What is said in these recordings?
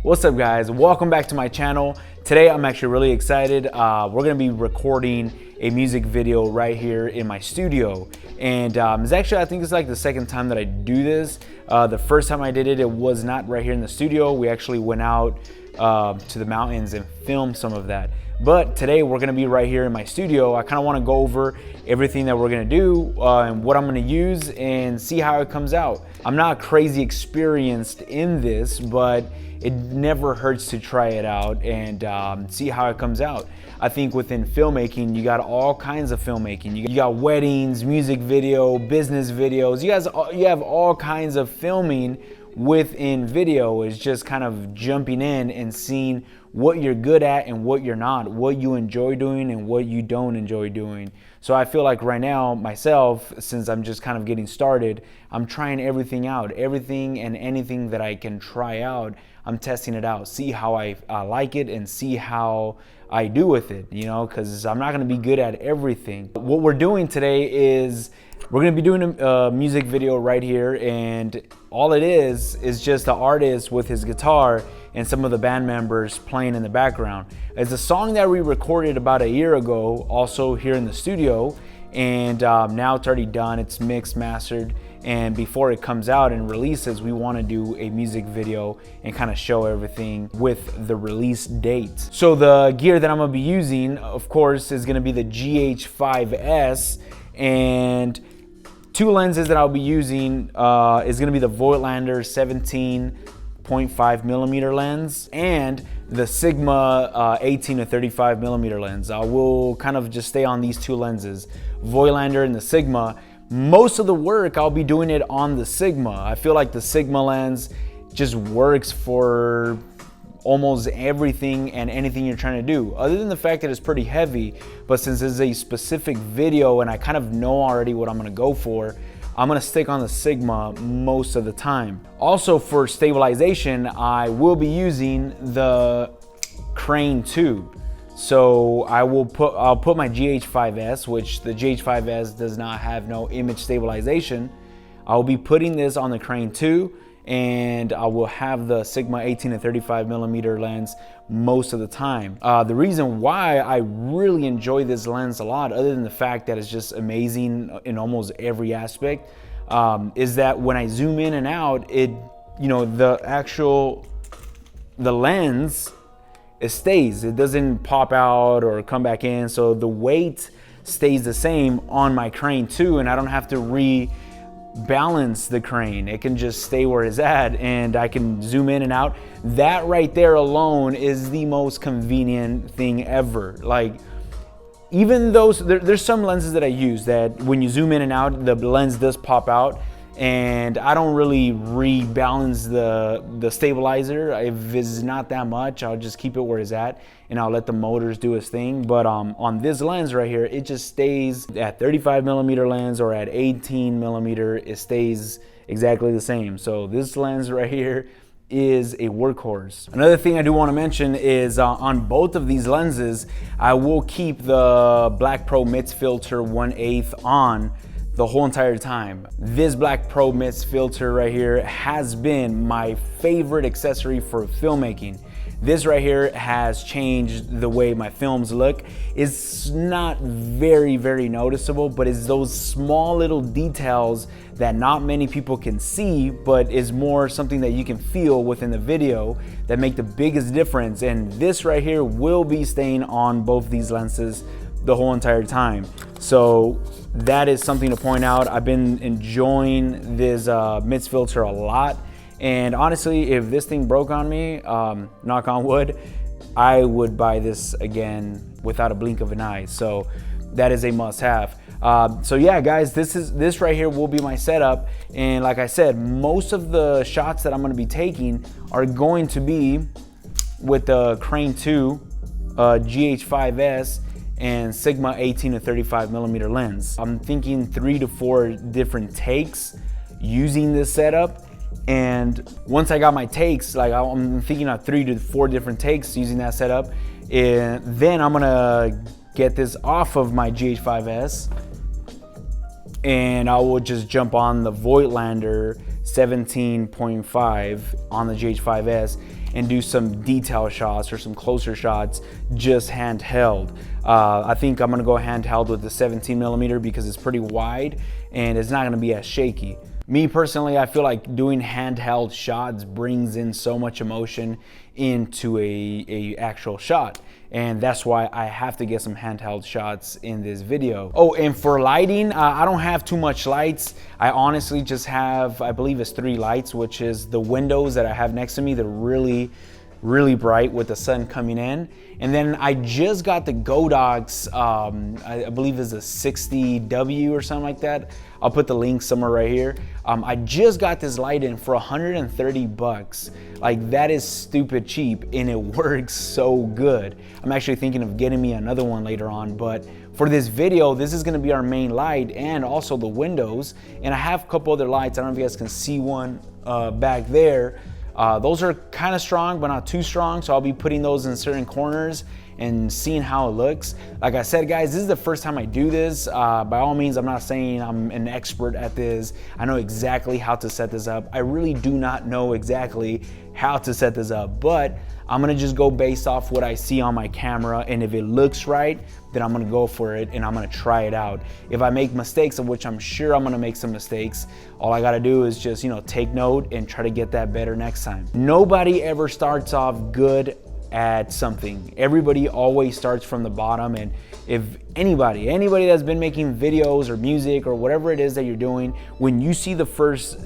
What's up guys, welcome back to my channel. Today I'm actually really excited. We're gonna be recording a music video right here in my studio. And it's actually, I think it's like the second time that I do this. The first time I did it, it was not right here in the studio. We actually went out to the mountains and filmed some of that. But today we're gonna be right here in my studio. I kinda wanna go over everything that we're gonna do and what I'm gonna use and see how it comes out. I'm not crazy experienced in this, but it never hurts to try it out and see how it comes out. I think within filmmaking, you got all kinds of filmmaking. You got weddings, music video, business videos. You have all kinds of filming within video. Is just kind of jumping in and seeing what you're good at and what you're not, what you enjoy doing and what you don't enjoy doing. So I feel like right now myself, since I'm just kind of getting started, I'm trying everything out, everything and anything that I can try out. I'm testing it out, see how I like it and see how I do with it, you know, because I'm not going to be good at everything. What we're doing today is we're going to be doing a music video right here, and all it is just the artist with his guitar and some of the band members playing in the background. It's a song that we recorded about a year ago, also here in the studio, and now it's already done. It's mixed, mastered, and before it comes out and releases, we want to do a music video and kind of show everything with the release date. So the gear that I'm going to be using, of course, is going to be the GH5S, and two lenses that I'll be using is going to be the Voigtlander 17.5 millimeter lens and the Sigma 18 to 35 millimeter lens. I will kind of just stay on these two lenses, Voigtlander and the Sigma. Most of the work I'll be doing it on the Sigma. I feel like the Sigma lens just works for almost everything and anything you're trying to do, other than the fact that it's pretty heavy. But since it's a specific video and I kind of know already what I'm gonna go for, I'm gonna stick on the Sigma most of the time. Also for stabilization, I will be using the crane tube. So I'll put my GH5S, which the GH5S does not have no image stabilization. I'll be putting this on the crane too, and I will have the Sigma 18 to 35 millimeter lens most of the time. The reason why I really enjoy this lens a lot, other than the fact that it's just amazing in almost every aspect, is that when I zoom in and out, the lens, it stays. It doesn't pop out or come back in. So the weight stays the same on my crane too, and I don't have to rebalance the crane. It can just stay where it's at and I can zoom in and out. That right there alone is the most convenient thing ever. Like, even though there's some lenses that I use that when you zoom in and out, the lens does pop out, and I don't really rebalance the stabilizer. If it's not that much, I'll just keep it where it's at and I'll let the motors do its thing. But on this lens right here, it just stays at 35 millimeter lens or at 18 millimeter, it stays exactly the same. So this lens right here is a workhorse. Another thing I do want to mention is on both of these lenses, I will keep the Black Pro Mist filter 1/8 on the whole entire time. This Black Pro Mist filter right here has been my favorite accessory for filmmaking. This right here has changed the way my films look. It's not very, very noticeable, but it's those small little details that not many people can see, but is more something that you can feel within the video that make the biggest difference. And this right here will be staying on both these lenses the whole entire time. So that is something to point out. I've been enjoying this mist filter a lot. And honestly, if this thing broke on me, knock on wood, I would buy this again without a blink of an eye. So that is a must have. So yeah, guys, this right here will be my setup. And like I said, most of the shots that I'm gonna be taking are going to be with the Crane 2 GH5S and Sigma 18 to 35 millimeter lens. I'm thinking 3 to 4 different takes using this setup. And once I got my takes, like I'm thinking of 3 to 4 different takes using that setup, and then I'm gonna get this off of my GH5S and I will just jump on the Voigtlander 17.5 on the GH5S, and do some detail shots or some closer shots just handheld. I think I'm gonna go handheld with the 17mm because it's pretty wide and it's not gonna be as shaky. Me personally, I feel like doing handheld shots brings in so much emotion into a actual shot. And that's why I have to get some handheld shots in this video. Oh, and for lighting, I don't have too much lights. I honestly just have, I believe it's 3 lights, which is the windows that I have next to me. They're really bright with the sun coming in. And then I just got the Godox, I believe it's a 60W or something like that. I'll put the link somewhere right here. I just got this light in for 130 bucks. Like, that is stupid cheap and it works so good. I'm actually thinking of getting me another one later on, but for this video, this is gonna be our main light and also the windows. And I have a couple other lights. I don't know if you guys can see one back there. Those are kind of strong, but not too strong. So I'll be putting those in certain corners and seeing how it looks. Like I said, guys, this is the first time I do this. By all means, I'm not saying I'm an expert at this. I know exactly how to set this up. I really do not know exactly how to set this up, but I'm gonna just go based off what I see on my camera, and if it looks right, then I'm gonna go for it and I'm gonna try it out. If I make mistakes, of which I'm sure I'm gonna make some mistakes, all I gotta do is just, take note and try to get that better next time. Nobody ever starts off good at something. Everybody always starts from the bottom, and if anybody that's been making videos or music or whatever it is that you're doing, when you see the first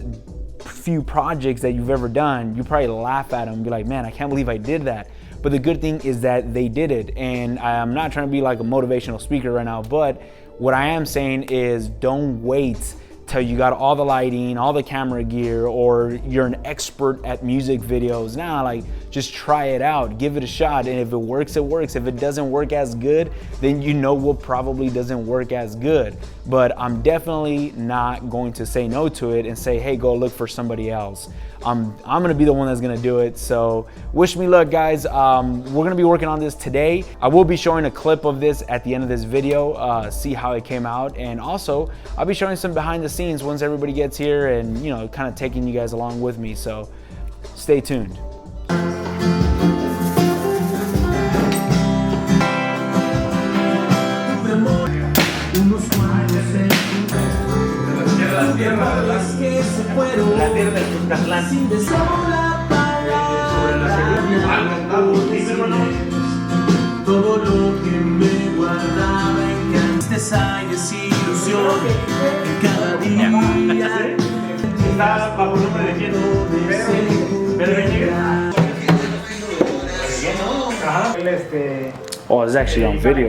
few projects that you've ever done, you probably laugh at them and be like, man, I can't believe I did that. But the good thing is that they did it. And I'm not trying to be like a motivational speaker right now, but what I am saying is don't wait till you got all the lighting, all the camera gear, or you're an expert at music videos. Nah, like, just try it out, give it a shot, and if it works, it works. If it doesn't work as good, then what probably doesn't work as good. But I'm definitely not going to say no to it and say, hey, go look for somebody else. I'm gonna be the one that's gonna do it. So wish me luck, guys. We're gonna be working on this today. I will be showing a clip of this at the end of this video, see how it came out. And also I'll be showing some behind the scenes once everybody gets here and, kind of taking you guys along with me. So stay tuned. Todo lo que me guardaba en tristeza y desilusión en cada día. Está bajo el nombre de quién, Oh, it's actually on video.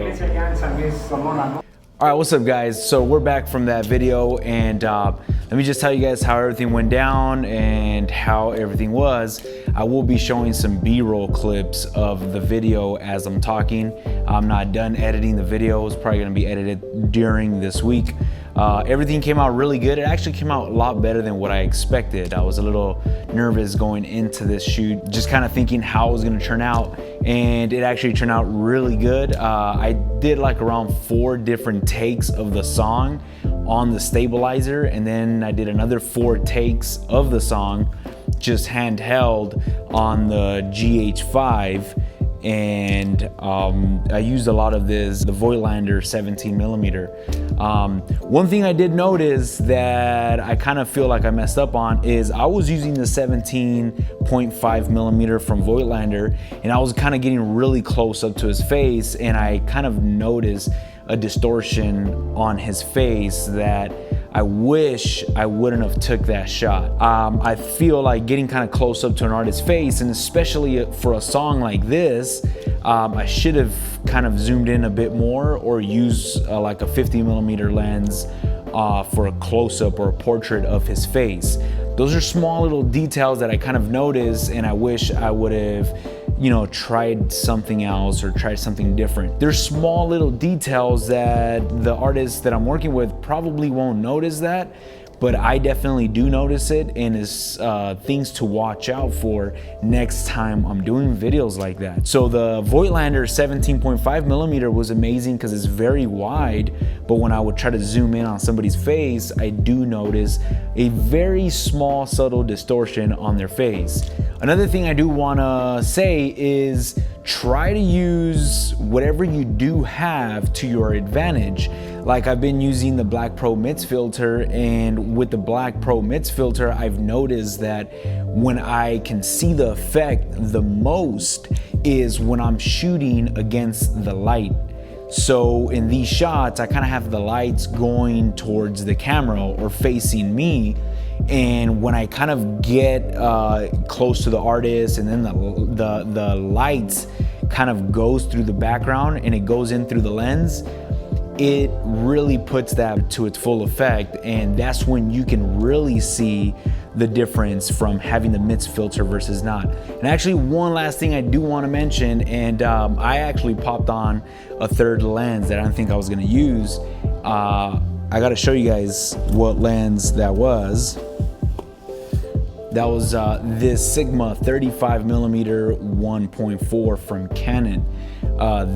All right, what's up, guys? So we're back from that video, and let me just tell you guys how everything went down and how everything was. I will be showing some B-roll clips of the video as I'm talking. I'm not done editing the video. It's probably gonna be edited during this week. Everything came out really good. It actually came out a lot better than what I expected. I was a little nervous going into this shoot, just kind of thinking how it was gonna turn out, and it actually turned out really good. I did like around 4 different takes of the song on the stabilizer, and then I did another 4 takes of the song just handheld on the GH5. And I used a lot of the Voigtlander 17mm. One thing I did notice that I kind of feel like I messed up on is I was using the 17.5mm from Voigtlander, and I was kind of getting really close up to his face, and I kind of noticed a distortion on his face that I wish I wouldn't have took that shot. I feel like getting kind of close up to an artist's face, and especially for a song like this, I should have kind of zoomed in a bit more or used like a 50mm lens for a close-up or a portrait of his face. Those are small little details that I kind of noticed, and I wish I would have tried something else or tried something different. There's small little details that the artists that I'm working with probably won't notice that, but I definitely do notice it, and is things to watch out for next time I'm doing videos like that. So the Voigtlander 17.5mm was amazing because it's very wide, but when I would try to zoom in on somebody's face, I do notice a very small subtle distortion on their face. Another thing I do want to say is try to use whatever you do have to your advantage. Like I've been using the Black Pro Mix filter, and with the Black Pro Mix filter, I've noticed that when I can see the effect the most is when I'm shooting against the light. So in these shots, I kind of have the lights going towards the camera or facing me. And when I kind of get close to the artist, and then the lights kind of goes through the background and it goes in through the lens, it really puts that to its full effect. And that's when you can really see the difference from having the mix filter versus not. And actually, one last thing I do want to mention, and I actually popped on a third lens that I didn't think I was going to use. I got to show you guys what lens that was. That was this Sigma 35mm 1.4 from Canon.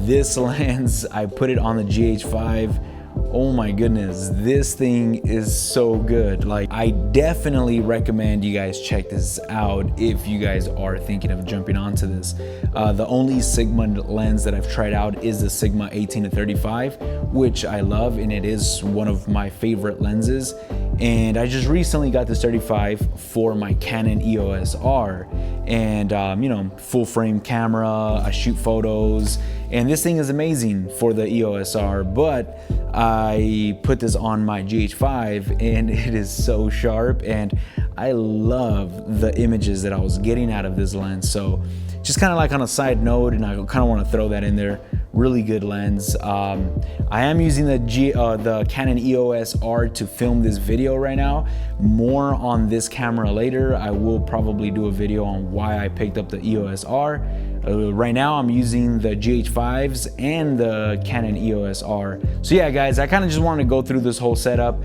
This lens, I put it on the GH5. Oh my goodness, this thing is so good. Like, I definitely recommend you guys check this out if you guys are thinking of jumping onto this. The only Sigma lens that I've tried out is the Sigma 18-35, which I love, and it is one of my favorite lenses. And I just recently got this 35 for my Canon EOS R, and you know, full frame camera, I shoot photos, and this thing is amazing for the EOS R. But I put this on my GH5 and it is so sharp, and I love the images that I was getting out of this lens. So just kind of like on a side note, and I kind of want to throw that in there, really good lens. I am using the Canon EOS R to film this video right now. More on this camera later. I will probably do a video on why I picked up the EOS R. Right now I'm using the GH5s and the Canon EOS R. So yeah guys, I kind of just wanted to go through this whole setup.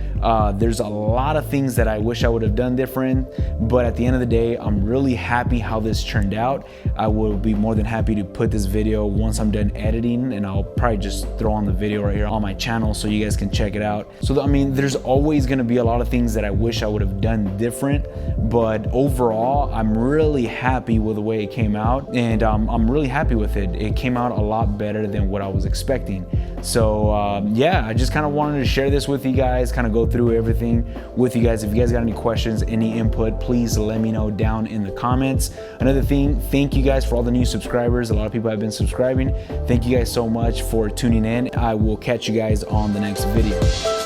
There's a lot of things that I wish I would have done different, but at the end of the day, I'm really happy how this turned out. I will be more than happy to put this video once I'm done editing, and I'll probably just throw on the video right here on my channel so you guys can check it out. So I mean, there's always going to be a lot of things that I wish I would have done different, but overall I'm really happy with the way it came out, and I'm really happy with it. It came out a lot better than what I was expecting. So yeah, I just kind of wanted to share this with you guys, kind of go through everything with you guys. If you guys got any questions, any input, please let me know down in the comments. Another thing, thank you guys for all the new subscribers. A lot of people have been subscribing. Thank you guys so much for tuning in. I will catch you guys on the next video.